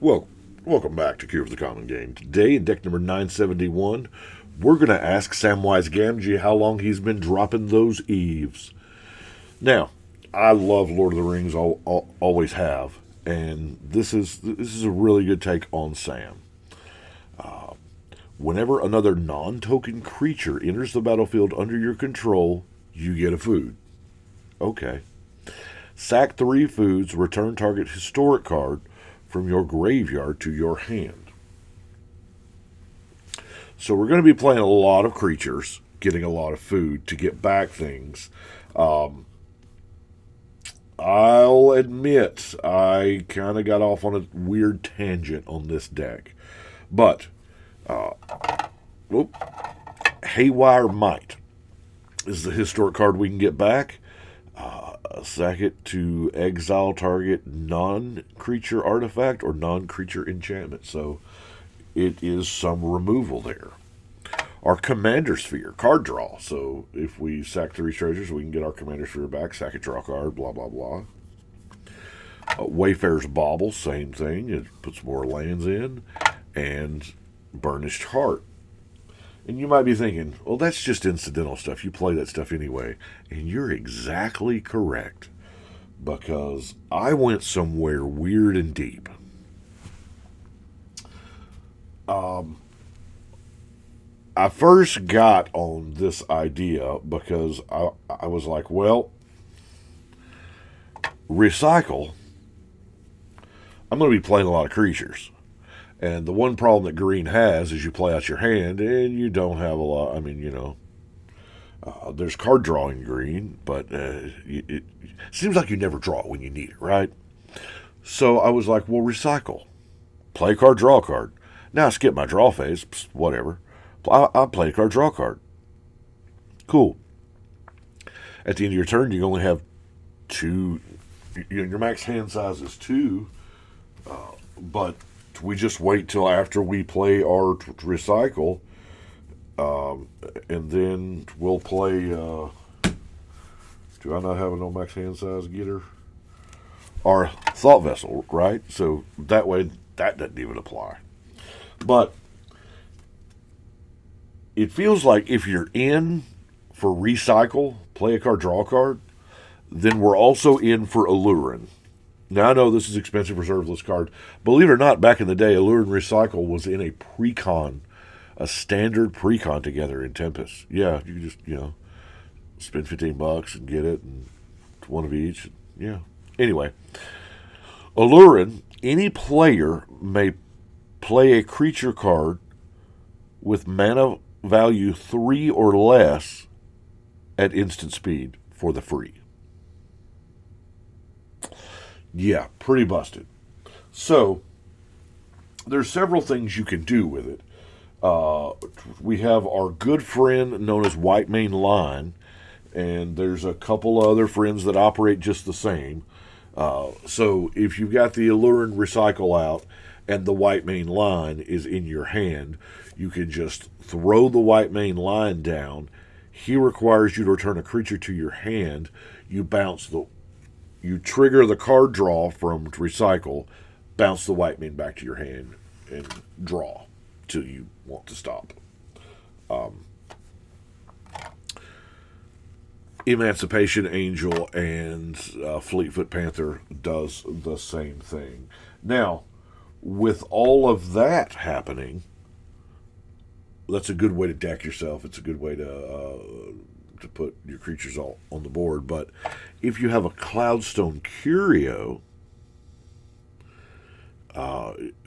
Well, welcome back to Cure for the Common Game. Today, in deck number 971, we're going to ask Samwise Gamgee how long he's been dropping those Eves. Now, I love Lord of the Rings, always have, and this is a really good take on Sam. Whenever another non-token creature enters the battlefield under your control, you get a food. Okay. Sack 3 foods, return target historic card from your graveyard to your hand. So we're going to be playing a lot of creatures, getting a lot of food to get back things. I'll admit I kind of got off on a weird tangent on this deck. But, Haywire Might is the historic card we can get back. Sack it to exile target non-creature artifact or non-creature enchantment. So it is some removal there. Our Commander Sphere, card draw. So if we sack 3 treasures, we can get our Commander Sphere back, sack it, draw a card, blah, blah, blah. Wayfarer's Bauble, same thing. It puts more lands in. And Burnished Heart. And you might be thinking, well, that's just incidental stuff. You play that stuff anyway. And you're exactly correct. Because I went somewhere weird and deep. I first got on this idea because I was like, well, recycle. I'm going to be playing a lot of creatures. And the one problem that green has is you play out your hand and you don't have a lot. I mean, there's card drawing green, but it seems like you never draw it when you need it, right? So I was like, well, recycle. Play a card, draw a card. Now I skip my draw phase, whatever. I'll play a card, draw a card. Cool. At the end of your turn, you only have 2. Your max hand size is 2, but we just wait till after we play our recycle, and then we'll play. Do I not have a no max hand size getter? Our Thought Vessel, right? So that way, that doesn't even apply. But it feels like if you're in for recycle, play a card, draw a card, then we're also in for Allurin. Now, I know this is expensive reserve list card. Believe it or not, back in the day, Allure and Recycle was in a pre-con, a standard pre-con together in Tempest. Yeah, you just, spend $15 and get it, and one of each. Yeah. Anyway, Allurin, any player may play a creature card with mana value 3 or less at instant speed for the free. Yeah, pretty busted. So, there's several things you can do with it. We have our good friend known as White Mane Line, and there's a couple other friends that operate just the same. So, if you've got the Allure and Recycle out, and the White Mane Line is in your hand, you can just throw the White Mane Line down. He requires you to return a creature to your hand. You trigger the card draw from Recycle, bounce the White Mane back to your hand, and draw till you want to stop. Emancipation Angel and Fleetfoot Panther does the same thing. Now, with all of that happening, that's a good way to deck yourself. It's a good way to put your creatures all on the board. But if you have a Cloudstone Curio,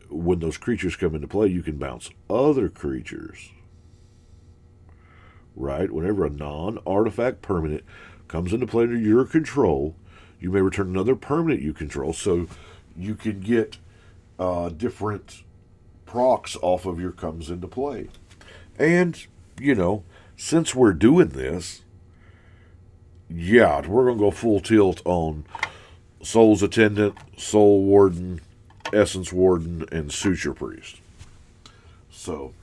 when those creatures come into play, you can bounce other creatures. Right? Whenever a non-artifact permanent comes into play under your control, you may return another permanent you control. So you can get different procs off of your comes into play. And, since we're doing this, yeah, we're going to go full tilt on Soul's Attendant, Soul Warden, Essence Warden, and Suture Priest. So,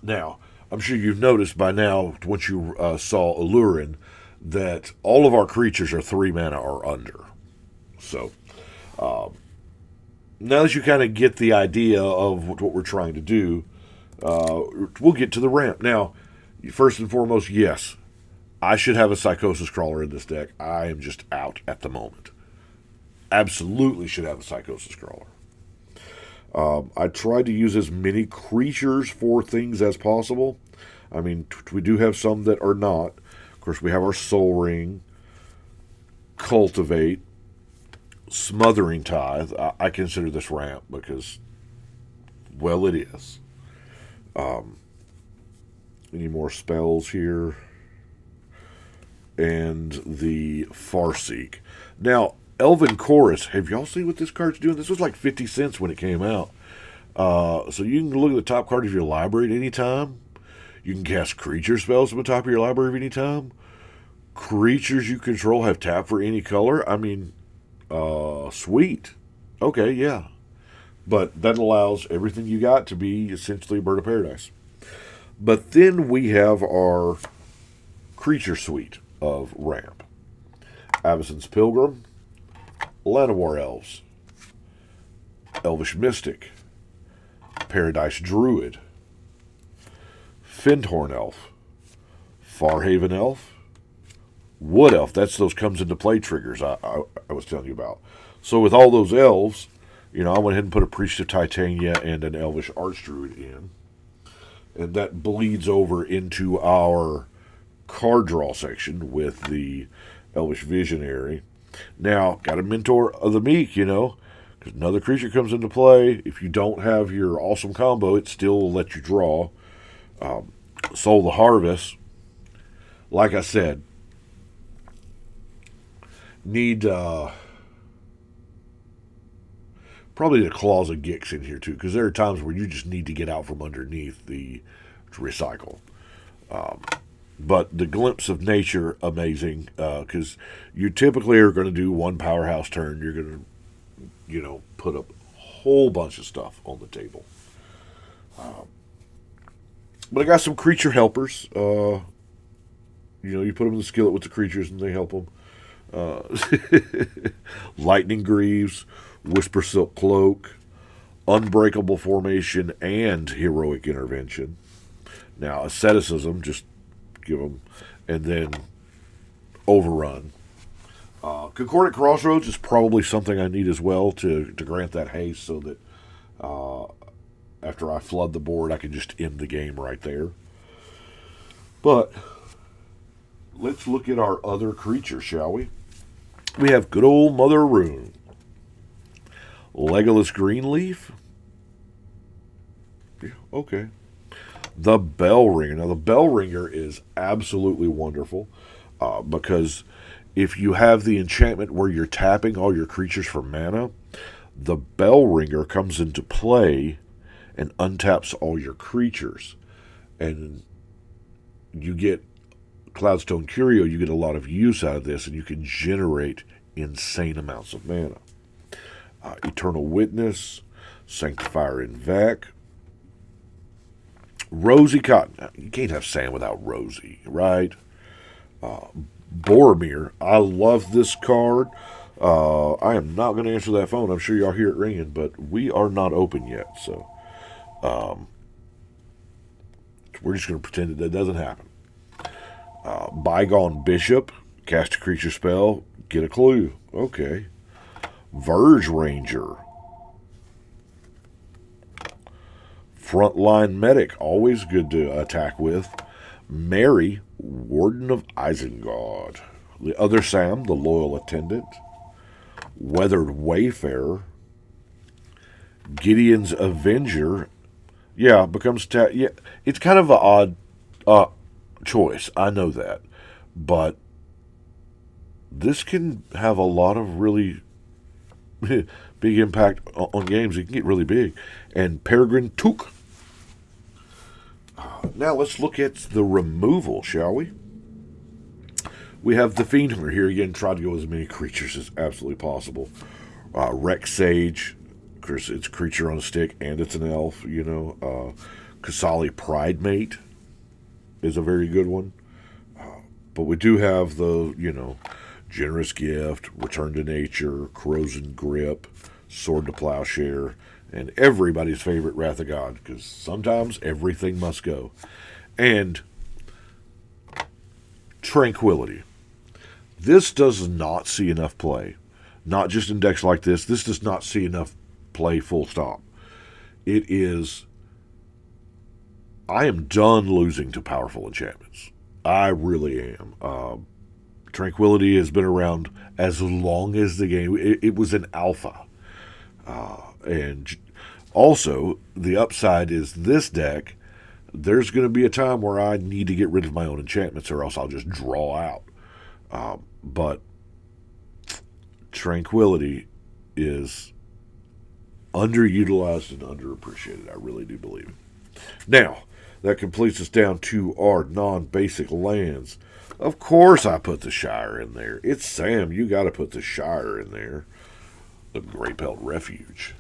now, I'm sure you've noticed by now, once you saw Allurin, that all of our creatures are 3 mana or under. So, now that you kind of get the idea of what we're trying to do, we'll get to the ramp. Now, first and foremost, yes, I should have a Psychosis Crawler in this deck. I am just out at the moment. Absolutely should have a Psychosis Crawler. I tried to use as many creatures for things as possible. I mean, we do have some that are not. Of course, we have our Soul Ring, Cultivate, Smothering Tithe. I consider this ramp because, well, it is. Any more spells here? And the Farseek. Now, Elven Chorus. Have y'all seen what this card's doing? This was like 50 cents when it came out. So you can look at the top card of your library at any time. You can cast creature spells from the top of your library at any time. Creatures you control have tap for any color. I mean, sweet. Okay, yeah. But that allows everything you got to be essentially a Bird of Paradise. But then we have our creature suite of ramp. Avacyn's Pilgrim, Llanowar Elves, Elvish Mystic, Paradise Druid, Fyndhorn Elf, Farhaven Elf, Wood Elf. That's those comes into play triggers I was telling you about. So with all those elves, I went ahead and put a Priest of Titania and an Elvish Archdruid in. And that bleeds over into our card draw section with the Elvish Visionary. Now, got a Mentor of the Meek, because another creature comes into play. If you don't have your awesome combo, it still will let you draw. Soul the Harvest. Like I said, need probably the Claws of Gix in here too, because there are times where you just need to get out from underneath to recycle. But the Glimpse of Nature, amazing, because you typically are going to do one powerhouse turn. You're going to, put up a whole bunch of stuff on the table. But I got some creature helpers. You put them in the skillet with the creatures and they help them. Lightning Greaves, Whisper Silk Cloak, Unbreakable Formation, and Heroic Intervention. Now, Asceticism, just give them, and then Overrun. Concordant Crossroads is probably something I need as well to grant that haste so that after I flood the board, I can just end the game right there. But let's look at our other creatures, shall we? We have good old Mother Rune, Legolas Greenleaf. Yeah, okay. The Bellringer. Now, the Bellringer is absolutely wonderful because if you have the enchantment where you're tapping all your creatures for mana, the Bellringer comes into play and untaps all your creatures. And you get Cloudstone Curio, you get a lot of use out of this, and you can generate insane amounts of mana. Eternal Witness, Sanctifier Invec, Rosie Cotton. You can't have Sam without Rosie, right? Boromir. I love this card. I am not going to answer that phone. I'm sure y'all hear it ringing, but we are not open yet, so we're just going to pretend that doesn't happen. Bygone Bishop. Cast a creature spell. Get a clue. Okay. Verge Ranger. Frontline Medic. Always good to attack with. Mary, Warden of Isengard. The other Sam, the Loyal Attendant. Weathered Wayfarer. Gideon's Avenger. Yeah, becomes... yeah, it's kind of an odd choice. I know that. But this can have a lot of really big impact on games. It can get really big. And Peregrine Took. Now let's look at the removal, shall we? We have the Fiend Hunter here again. Try to go as many creatures as absolutely possible. Rex Sage. Of course, it's a creature on a stick and it's an elf, Kasali Pridemate is a very good one. But we do have the, Generous Gift, Return to Nature, Corrosion Grip, Sword to Plowshare, and everybody's favorite Wrath of God, because sometimes everything must go. And Tranquility. This does not see enough play. Not just in decks like this. This does not see enough play, full stop. It is... I am done losing to powerful enchantments. I really am. Tranquility has been around as long as the game. It was an alpha. And also, the upside is this deck, there's going to be a time where I need to get rid of my own enchantments or else I'll just draw out. But Tranquility is underutilized and underappreciated. I really do believe it. Now, that completes us down to our non-basic lands. Of course I put the Shire in there. It's Sam. You got to put the Shire in there. The Greypelt Refuge.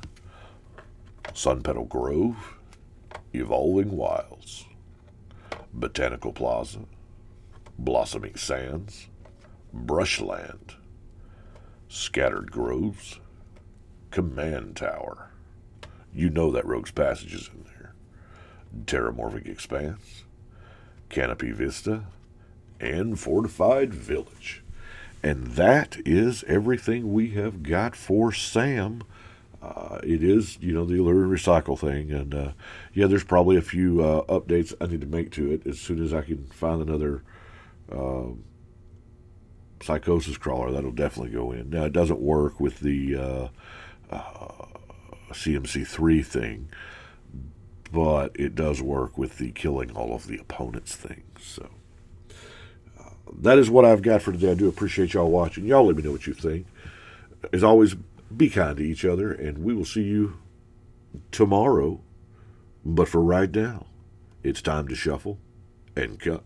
Sunpetal Grove. Evolving Wilds. Botanical Plaza. Blossoming Sands. Brushland. Scattered Groves. Command Tower. You know that Rogue's Passage is in there. Terramorphic Expanse. Canopy Vista. And Fortified Village. And that is everything we have got for Sam. It is, the Allure and Recycle thing. And, there's probably a few updates I need to make to it as soon as I can find another Psychosis Crawler. That'll definitely go in. Now, it doesn't work with the CMC3 thing, but it does work with the killing all of the opponents thing. So that is what I've got for today. I do appreciate y'all watching. Y'all let me know what you think. As always, be kind to each other, and we will see you tomorrow. But for right now, it's time to shuffle and cut.